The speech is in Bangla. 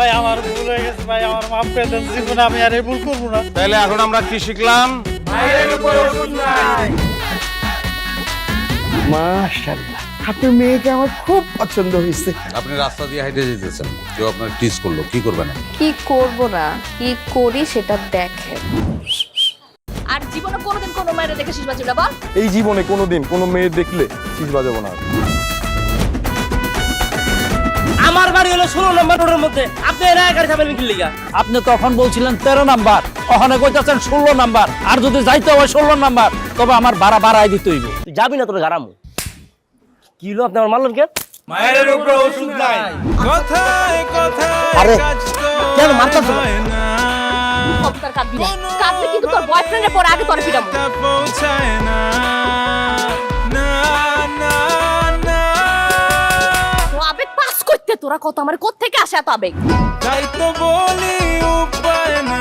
ভাই আমার ভুল হয়ে গেছে ভাই, আমার মাফ করে দেন, জীবনে আমি আর এই ভুল করবো না। তাহলে এখন আমরা কি শিখলাম? মাশাআল্লাহ, আপনার মেয়েকে আমার খুব পছন্দ হয়েছে। আপনি রাস্তা দিয়ে হেঁটে যেতেছেন, কেউ আপনার টিজ করলো, কি করবেন? কি করব না কি করি সেটা দেখেন। আর জীবনে কোনোদিন কোনো মায়ের দেখে শেষ বাজবে না বল। এই জীবনে কোনোদিন কোনো মেয়ে দেখলে শীষ বাজাবো না। আমার বাড়ি হলো 16 নম্বর রোডের মধ্যে, আপনি এর আগে গাড়ি চালাবেন কি লিগা? আপনি তখন বলছিলেন 13 নাম্বার, ওখানে কইতাছেন 16 নাম্বার, আর যদি যাইতে হয় 16 নাম্বার তবে আমার ভাড়া বাড়াই দিতে হইব। তুই যাবি না তোর গারামু। কি হলো আপনি আমার মারলেন কেন? মায়ের উপরে ওষুধ নাই, কথায় কথায় আরে কাজ তো কেন মারতাছ? কবুতর কাঁদবি না, কাঁদলে কিন্তু তোর বয়ফ্রেন্ডের পরে আগে তোর পিটাবো। পৌঁছায় না, না না না, তো আবেগ পাস করতে তোরা কত আমার কোত্থেকে আসে এত আবেগ? তাই তো বলি উপায় না।